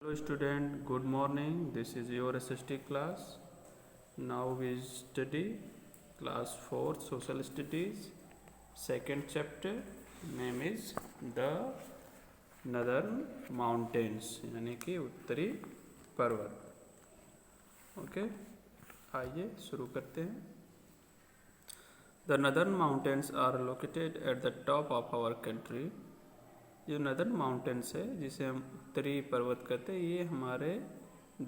Hello student, good morning. This is your SST class. Now we study class 4 social studies. Second chapter name is the Northern Mountains यानी कि उत्तरी पर्वत. Okay, आइए शुरू करते हैं. The Northern Mountains are located at the top of our country. जो northern mountains है जिसे हम उत्तरी पर्वत कहते हैं, ये हमारे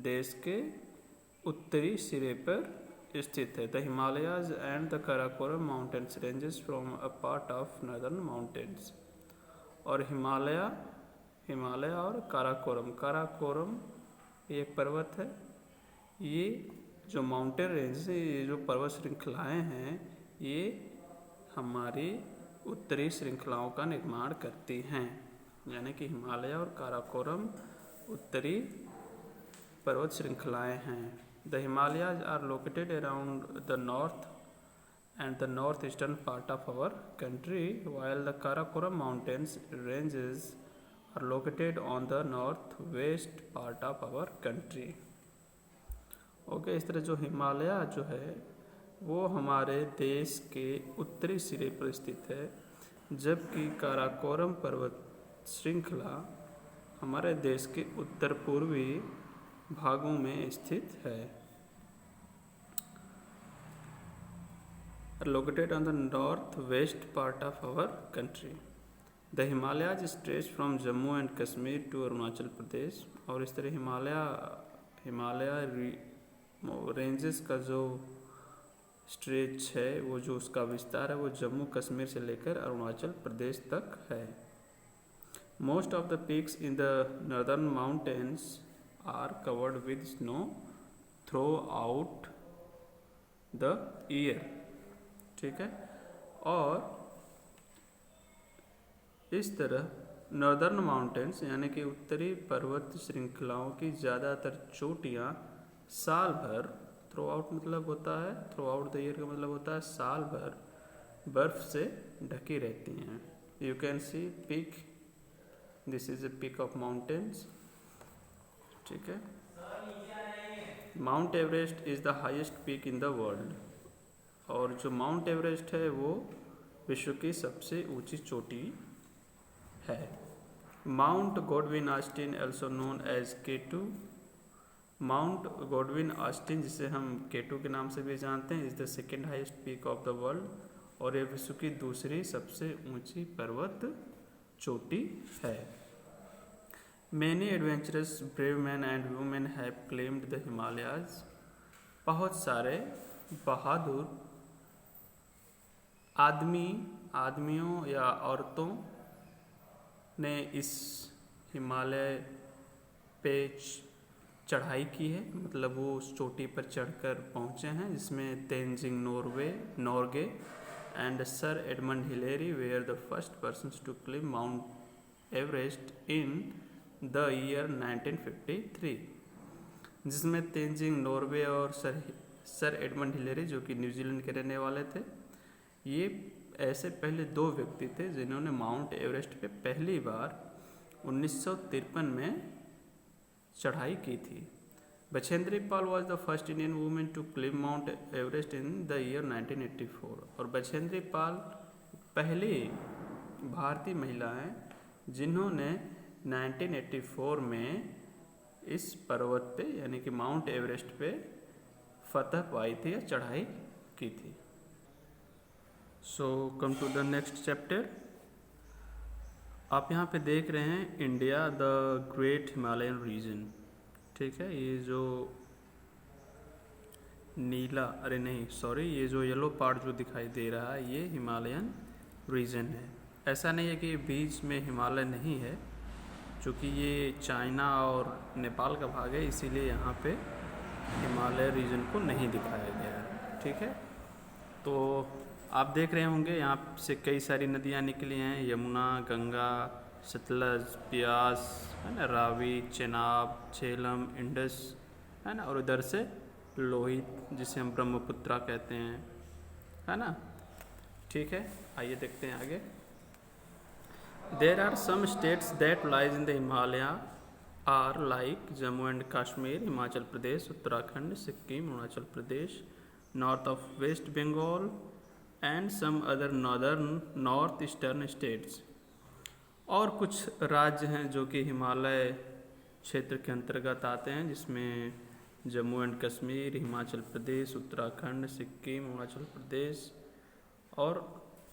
देश के उत्तरी सिरे पर स्थित है. The Himalayas and the Karakoram mountains ranges from a part of northern mountains. और हिमालय और काराकोरम ये एक पर्वत है. ये जो माउंटेन रेंज है, ये जो पर्वत श्रृंखलाएँ हैं, ये हमारी उत्तरी श्रृंखलाओं का निर्माण करती हैं. यानी कि हिमालय और काराकोरम उत्तरी पर्वत श्रृंखलाएँ हैं. The Himalayas are located around the north and the north eastern part of our country, while the Karakoram mountains ranges are located on the north west part of our country. Okay, इस तरह जो हिमालय जो है वो हमारे देश के उत्तरी सिरे पर स्थित है, जबकि काराकोरम पर्वत श्रृंखला हमारे देश के उत्तर पूर्वी भागों में स्थित है. Located on the north west part of our country. The Himalayas stretch from Jammu and Kashmir to Arunachal Pradesh. और इस तरह हिमालय रेंजेस का जो स्ट्रेच है, वो जो उसका विस्तार है, वो जम्मू कश्मीर से लेकर अरुणाचल प्रदेश तक है. Most of the peaks in the northern mountains are covered with snow throughout the year. ठीक है, और इस तरह नॉर्दर्न माउंटेन्स यानी कि उत्तरी पर्वत श्रृंखलाओं की ज़्यादातर चोटियाँ साल भर, थ्रू आउट मतलब होता है, थ्रू आउट द ईयर का मतलब होता है साल भर, बर्फ से ढकी रहती हैं. You can see peak, this is a peak of mountains. ठीक है, mount Everest is the highest peak in the world. और जो माउंट एवरेस्ट है वो विश्व की सबसे ऊंची चोटी है. Mount Godwin Austin also known as K2. Mount Godwin Austin, जिसे हम K2 के नाम से भी जानते हैं, is the second highest peak of the world. और यह विश्व की दूसरी सबसे ऊंची पर्वत चोटी है. Many adventurous brave man and women have claimed the Himalayas. बहुत सारे बहादुर आदमियों या औरतों ने इस हिमालय पे चढ़ाई की है, मतलब वो उस चोटी पर चढ़कर पहुँचे हैं, जिसमें Tenzing Norgay and sir Edmund Hillary were the first persons to climb mount Everest in the year 1953. जिसमें तेंजिंग नोर्वे और सर एडमंड हिलेरी, जो कि न्यूजीलैंड के रहने वाले थे, ये ऐसे पहले दो व्यक्ति थे जिन्होंने माउंट एवरेस्ट पे पहली बार 1953 में चढ़ाई की थी. Bachendri Pal was the first Indian women to climb mount Everest in the year 1984. और बछेंद्री पाल पहली भारतीय महिला हैं जिन्होंने 1984 में इस पर्वत पे यानी कि माउंट एवरेस्ट पे फतह पाई थी या चढ़ाई की थी. So come to the next chapter. आप यहाँ पे देख रहे हैं India the great Himalayan region. ठीक है, ये जो ये जो येलो पार्ट जो दिखाई दे रहा है, ये हिमालयन रीजन है. ऐसा नहीं है कि बीच में हिमालय नहीं है, चूँकि ये चाइना और नेपाल का भाग है, इसीलिए यहाँ पे हिमालय रीजन को नहीं दिखाया गया है. ठीक है, तो आप देख रहे होंगे यहाँ से कई सारी नदियाँ निकली हैं, यमुना, गंगा, सतलज, ब्यास, है ना, रावी, चेनाब, झेलम, इंडस, है ना, और इधर से लोहित, जिसे हम ब्रह्मपुत्रा कहते हैं, है ना. ठीक है, आइए देखते हैं आगे. There are some states that lies in the Himalaya are like Jammu and Kashmir, Himachal Pradesh, Uttarakhand, Sikkim, Arunachal Pradesh, north of West Bengal and some other northeastern states. और कुछ राज्य हैं जो कि हिमालय क्षेत्र के अंतर्गत आते हैं, जिसमें जम्मू एंड कश्मीर, हिमाचल प्रदेश, उत्तराखंड, सिक्किम, अरुणाचल प्रदेश और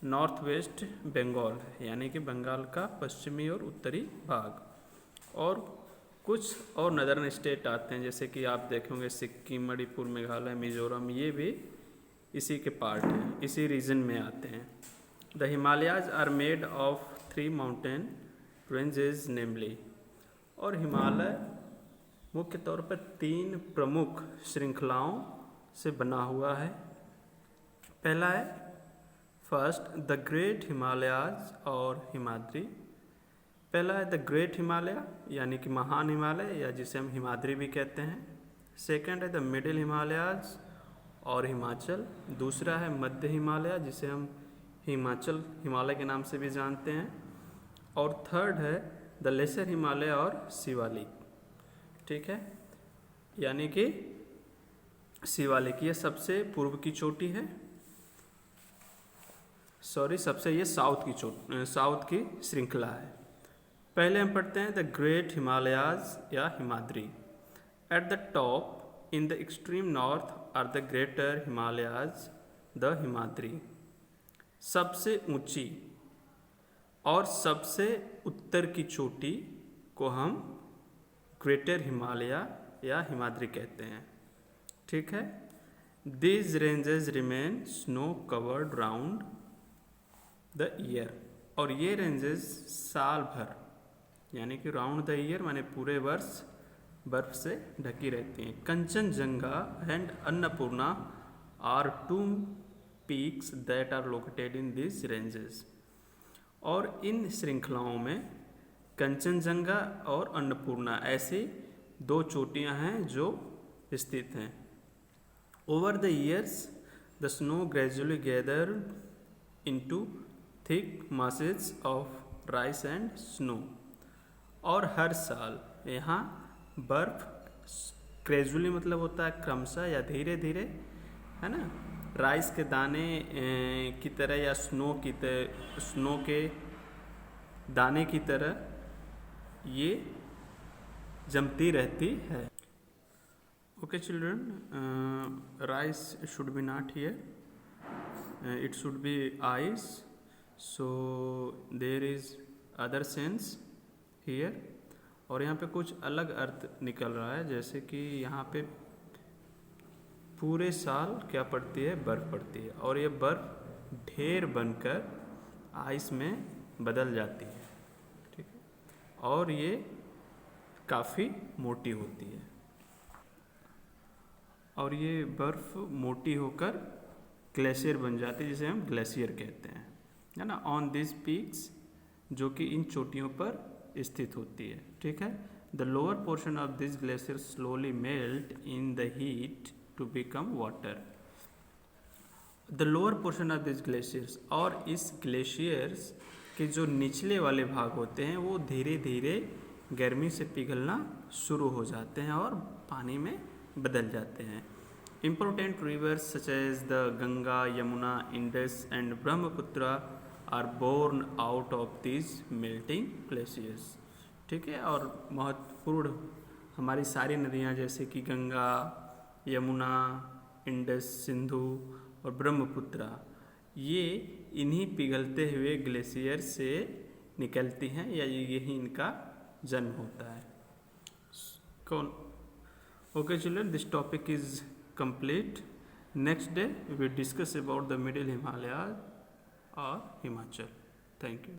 नॉर्थ वेस्ट बंगाल है, यानी कि बंगाल का पश्चिमी और उत्तरी भाग। और कुछ और नदर्न स्टेट आते हैं, जैसे कि आप देखेंगे सिक्किम, मणिपुर, मेघालय, मिजोरम, ये भी इसी के पार्ट हैं, इसी रीजन में आते हैं। The Himalayas are made of 3 mountain ranges namely. और हिमालय मुख्य तौर पर 3 प्रमुख श्रृंखलाओं से बना हुआ है। पहला है फर्स्ट द ग्रेट हिमालयाज और हिमाद्री। पहला है द ग्रेट हिमालय यानी कि महान हिमालय, या जिसे हम हिमाद्री भी कहते हैं। सेकंड है द मिडिल हिमालयाज और हिमाचल। दूसरा है मध्य हिमालय, जिसे हम हिमाचल हिमालय के नाम से भी जानते हैं। और थर्ड है द लेसर हिमालय और शिवालिक। ठीक है, यानी कि शिवालिक ये सबसे पूर्व की चोटी है, सबसे ये साउथ की श्रृंखला है। पहले हम पढ़ते हैं द ग्रेट हिमालयाज या Himadri. At the top in the extreme north are the greater Himalayas the Himadri. सबसे ऊंची और सबसे उत्तर की चोटी को हम ग्रेटर हिमालय या हिमाद्री कहते हैं। ठीक है, these ranges remain snow covered round the year. और ये रेंजेस साल भर यानी कि राउंड द ईयर माने पूरे वर्ष बर्फ से ढकी रहती हैं। Kanchenjunga and Annapurna are 2 peaks that are located in this ranges. और इन श्रृंखलाओं में कंचनजंगा और अन्नपूर्णा ऐसी 2 चोटियां हैं जो स्थित हैं। Over the years the snow gradually gather into thick masses of rice and snow. और हर साल यहाँ बर्फ ग्रेजुअली मतलब होता है क्रमशः या धीरे धीरे, है ना, राइस के दाने की तरह या स्नो के दाने की तरह ये जमती रहती है। Okay children, rice should be not here, it should be ice, so there is other sense here. और यहाँ पे कुछ अलग अर्थ निकल रहा है, जैसे कि यहाँ पे पूरे साल क्या पड़ती है, बर्फ पड़ती है, और ये बर्फ ढेर बनकर आइस में बदल जाती है। ठीक है, और ये काफ़ी मोटी होती है, और ये बर्फ मोटी होकर ग्लेशियर बन जाती है, जिसे हम ग्लेशियर कहते हैं, है ना, ऑन दिस पीक्स, जो कि इन चोटियों पर स्थित होती है। ठीक है, the lower portion of this glacier slowly melt in the heat to become water. The lower portion of this glaciers, और इस ग्लेशियर्स के जो निचले वाले भाग होते हैं वो धीरे धीरे गर्मी से पिघलना शुरू हो जाते हैं और पानी में बदल जाते हैं। Important rivers such as the Ganga, Yamuna, Indus and Brahmaputra are born out of these melting glaciers। ठीक है, और महत्वपूर्ण हमारी सारी नदियाँ जैसे कि गंगा, यमुना, इंडस, सिंधु और ब्रह्मपुत्र, ये इन्हीं पिघलते हुए ग्लेशियर से निकलती हैं या यही इनका जन्म होता है। Okay children, this topic is complete. Next day we will discuss about the middle Himalaya or Himachal. Thank you.